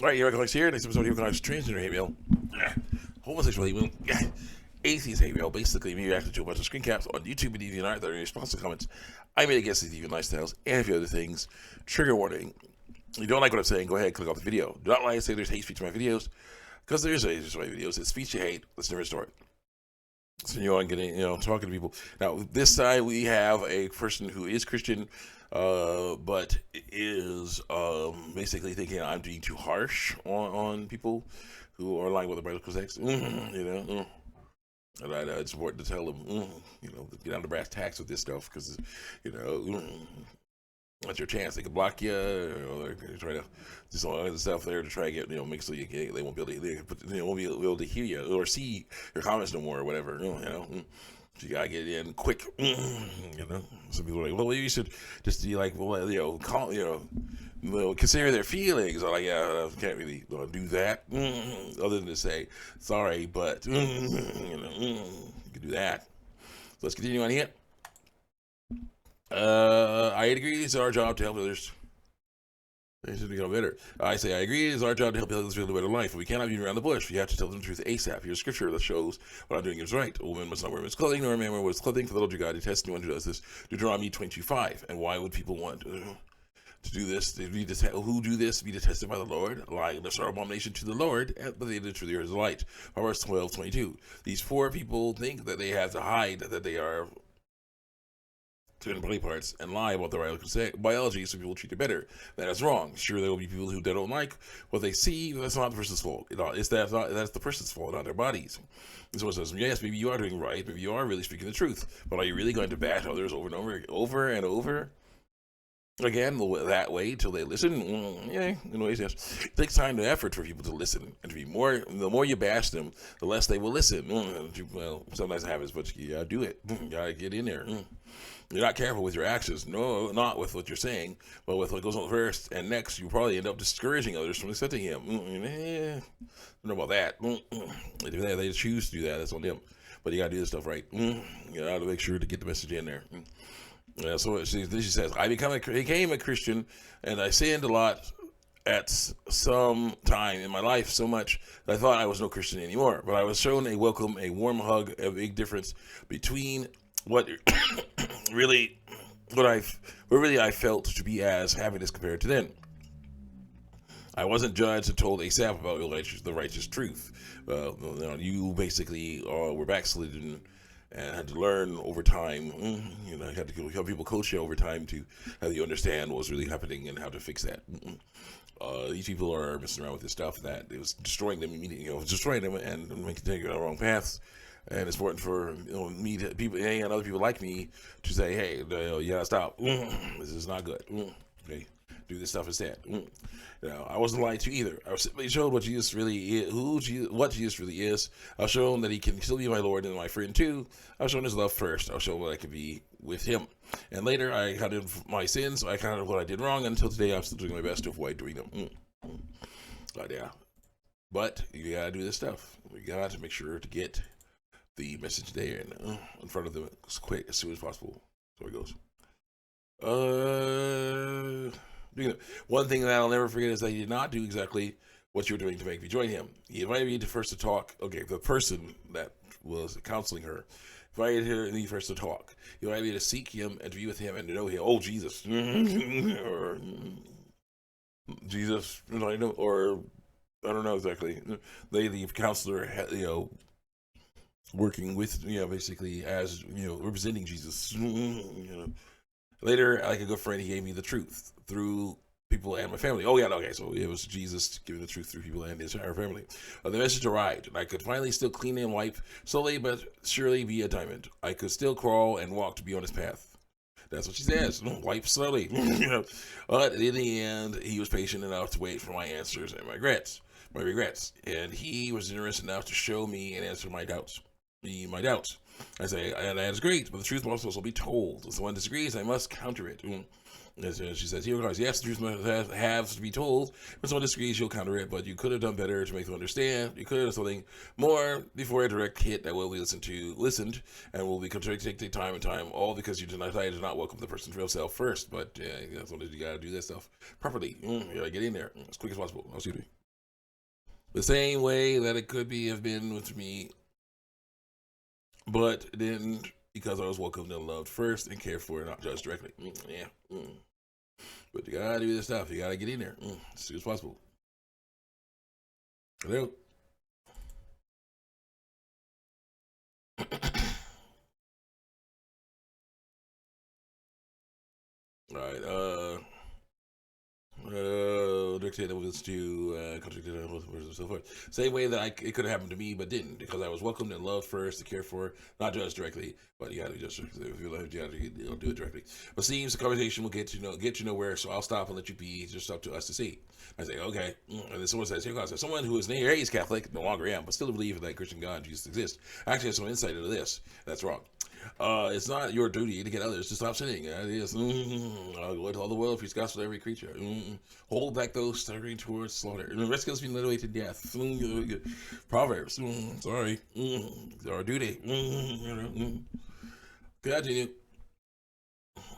All right, Eric Alex here. Next episode of Transgender hate mail, homosexual hate mail, atheist hate mail. Basically, me reacting to a bunch of screen caps on YouTube and DeviantArt that are in response to comments I made against these deviant lifestyles and a few other things. Trigger warning. If you don't like what I'm saying, go ahead and click off the video. Do not lie and say there's hate speech in my videos, because there is hate speech in my videos. It's speech you hate. Let's never start. So I'm getting, talking to people. Now, this side we have a person who is Christian, but is basically thinking I'm being too harsh on people who are lying with the biblical text. And it's important to tell them, get on the brass tacks with this stuff, because that's your chance. They could block you, or they try to do some other stuff there to try to get, make so they won't be able to, they won't be able to hear you or see your comments no more or whatever. So you gotta get in quick. Some people are like, well, you should just be like, well, consider their feelings. I'm like, yeah, I can't really do that, other than to say sorry, but you can do that. So let's continue on here. I agree it's our job to help others. They should become better. I say I agree it's our job to help others live a better life, but we cannot beat around the bush. We have to tell them the truth ASAP. Here's scripture that shows what I'm doing is right. A woman must not wear men's clothing, nor a man wear men's clothing, for the Lord your God detests anyone who does this. Deuteronomy 22:5. And why would people want to do this? Who do this be detested by the Lord? Lying, this are abomination to the Lord, but they did truly are his light. Proverbs 12:22. These poor people think that they have to hide that they are in body parts and lie about their biology so people treat it better. That is wrong. Sure, there will be people who they don't like what they see, but that's not the person's fault. That's the person's fault, not their bodies. And so it says, yes, maybe you are doing right, maybe you are really speaking the truth, but are you really going to bash others over and over again that way until they listen? Anyways, yes. It takes time and effort for people to listen, and the more you bash them, the less they will listen. Well, sometimes it happens, but you gotta do it. You gotta get in there. You're not careful with your actions. No, not with what you're saying, but with what goes on first and next. You probably end up discouraging others from accepting him. I don't know about that. If they choose to do that, that's on them. But you gotta do this stuff right. You gotta make sure to get the message in there. So she says, I became a Christian, and I sinned a lot at some time in my life, so much that I thought I was no Christian anymore. But I was shown a welcome, a warm hug, a big difference between what really I felt to be as happiness compared to then. I wasn't judged and told ASAP about the righteous truth. You basically were backslidden and had to learn over time. I had to help people coach you over time to have you understand what was really happening and how to fix that. These people are messing around with this stuff that it was destroying them immediately, destroying them and making them go down the wrong paths. And it's important for me to people and other people like me to say, hey, you gotta stop. This is not good. Okay, do this stuff instead. I wasn't lied to either. I was simply showed what Jesus really is, what Jesus really is. I was shown that he can still be my Lord and my friend too. I was shown his love first. I was shown what I could be with him. And later, I counted my sins. I counted what I did wrong. Until today, I'm still doing my best to avoid doing them. But you gotta do this stuff. We gotta make sure to get the message there and in front of them as quick, as soon as possible. So it goes. One thing that I'll never forget is that he did not do exactly what you were doing to make me join him. He invited me to talk. Okay, the person that was counseling her invited me first to talk. He invited me to seek him and to be with him and to know him. Oh, Jesus. Or Jesus, or I don't know exactly. The counselor, working with, basically as, representing Jesus. Later, like a good friend, he gave me the truth through people and my family. Oh, yeah, okay, so it was Jesus giving the truth through people and his entire family. The message arrived, and I could finally still clean and wipe, slowly but surely be a diamond. I could still crawl and walk to be on his path. That's what she says. Wipe slowly. But in the end, he was patient enough to wait for my answers and my regrets. And he was generous enough to show me and answer my doubts. I say, and that is great, but the truth must also be told. If someone disagrees, I must counter it. As she says, here goes. Yes, the truth must have to be told. When someone disagrees, you'll counter it, but you could have done better to make them understand. You could have done something more before a direct hit that will be listened, and will be take time and time, all because you decided to not welcome the person's real self first. But that's what you got to do that stuff properly. You got to get in there as quick as possible. I'll see you. The same way that it could be have been with me, but it didn't because I was welcomed and loved first and cared for, not judged directly. Yeah. But you gotta do this stuff. You gotta get in there as soon as possible. Hello. All right. Dictated was to contradicted and so forth. Same way that it could have happened to me, but didn't, because I was welcomed and loved first, to care for, not judged directly. But you got to just if you love, you got to do it directly. But seems the conversation will get you nowhere, so I'll stop and let you be. It's just up to us to see. I say okay, and then someone says, "Here goes someone who is raised Catholic, no longer am, but still believe that Christian God Jesus exists. Actually, has some insight into this. That's wrong." It's not your duty to get others to stop sinning. It is. I'll go into all the world, preach gospel to every creature. Hold back those staggering towards slaughter. Rescue us being led away to death. Proverbs. Sorry. Our duty. Continue.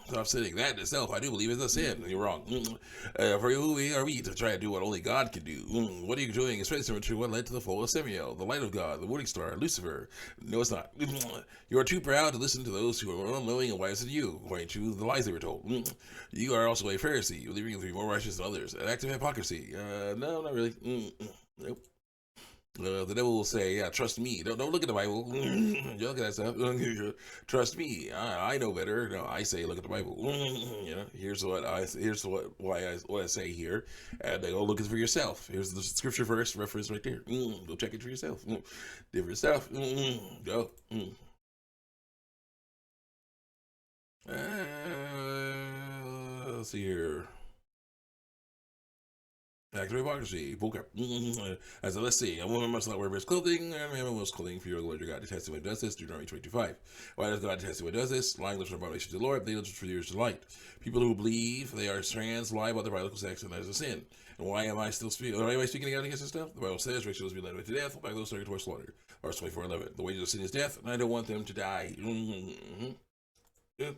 Stop sinning. That in itself, I do believe, is a sin. You're wrong. For who are we to try to do what only God can do? What are you doing? Especially similar to what led to the fall of Samuel, the light of God, the morning star, Lucifer. No, it's not. You are too proud to listen to those who are unwilling and wiser than you, according to the lies they were told. You are also a Pharisee, believing to be more righteous than others. An act of hypocrisy. No, not really. Nope. The devil will say, "Yeah, trust me. Don't look at the Bible. You look at that stuff. Trust me. I know better." No, I say, look at the Bible. Here's what I say here, and go look it for yourself. Here's the scripture verse reference right there. Go check it for yourself. Different stuff. Go. Let's see here. Act of hypocrisy. Bullcrap. As let's see, a woman must not wear rich clothing, and a man must clothing for your Lord your God. Detesting when does this. Deuteronomy 25. Why does God detest when does this? Lying lips are abomination to the Lord. They live for years delight. People who believe they are trans lie about their biological sex, and that is a sin. And why am I still speaking? Why am I speaking against this stuff? The Bible says, "Rachel will be led away to death by those serving towards slaughter." Verse 24:11. The wages of sin is death, and I don't want them to die. Yeah.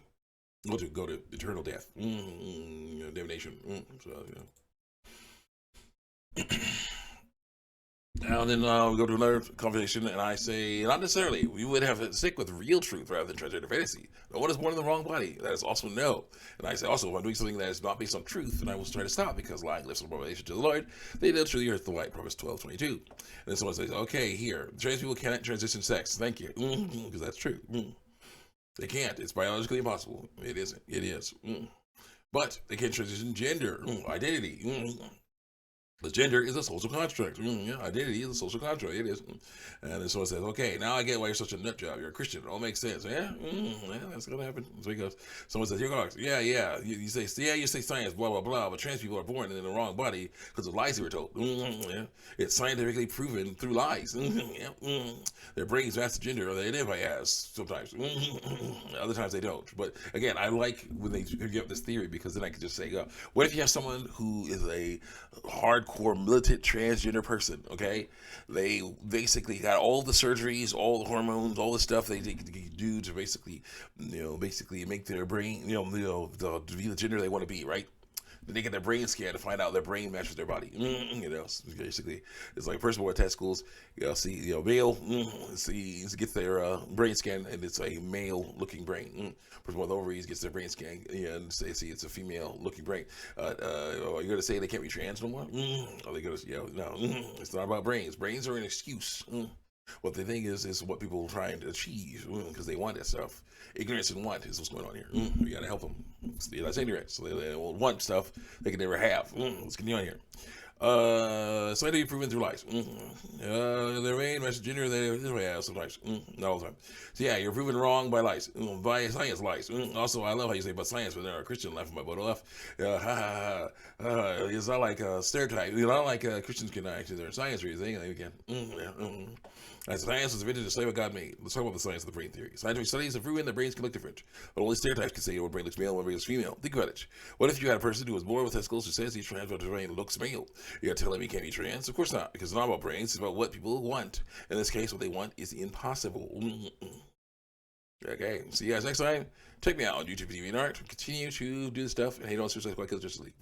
Go to eternal death, damnation. So And then we go to another conversation, and I say, not necessarily. We would have to stick with real truth rather than transgender fantasy. No one is born in the wrong body. That is also no. And I say also, if I'm doing something that is not based on truth, then I will try to stop, because lying lives in relation to the Lord. They don't truly hurt the light. Proverbs 12:22. And then someone says, okay, here, trans people cannot transition sex. Thank you. Because that's true. They can't. It's biologically impossible. It isn't. It is. But they can transition gender, identity. The gender is a social construct. Identity is a social construct. It is. And then someone says, okay, now I get why you're such a nut job. You're a Christian. It all makes sense. Yeah, that's going to happen. So he goes, someone says, here goes. Yeah. You say science, blah, blah, blah, but trans people are born in the wrong body because of lies they were told. It's scientifically proven through lies. Their brains match the gender, or they identify as sometimes. Other times they don't. But again, I like when they give up this theory, because then I can just say, what if you have someone who is a hardcore militant transgender person? Okay, they basically got all the surgeries, all the hormones, all the stuff they do to basically make their brain, to be the gender they want to be, right? Then they get their brain scan to find out their brain matches their body. Basically, it's like a person with testicles. See, male. Gets their brain scan, and it's a male-looking brain. Person with ovaries gets their brain scan, and see it's a female-looking brain. Are you gonna say they can't be trans no more? Are they gonna? No. It's not about brains. Brains are an excuse. What they think is what people are trying to achieve, because they want that stuff. Ignorance and want is what's going on here. You gotta help them. That's ignorance. So they want stuff they can never have. Let's continue on here. Scientifically proven through lies. Their main message gender they have sometimes. Not all the time. So yeah, you're proven wrong by lies. By science lies. Also, I love how you say about science, but they're a Christian laughing my butt off. It's not like a stereotype. Not like Christians can actually their science or anything. They can. As science is invented to study what God made. Let's talk about the science of the brain theory. Scientific studies have proven that brains can look different, but only stereotypes can say one brain looks male and one brain looks female. Think about it. What if you had a person who was born with testicles who says he's trans, but his brain looks male? You gotta tell him he can't be trans? Of course not, because it's not about brains, it's about what people want. In this case, what they want is impossible. Okay, see you guys next time. Check me out on YouTube, TV, and Art. Continue to do the stuff, and hey, don't switch like because just leave.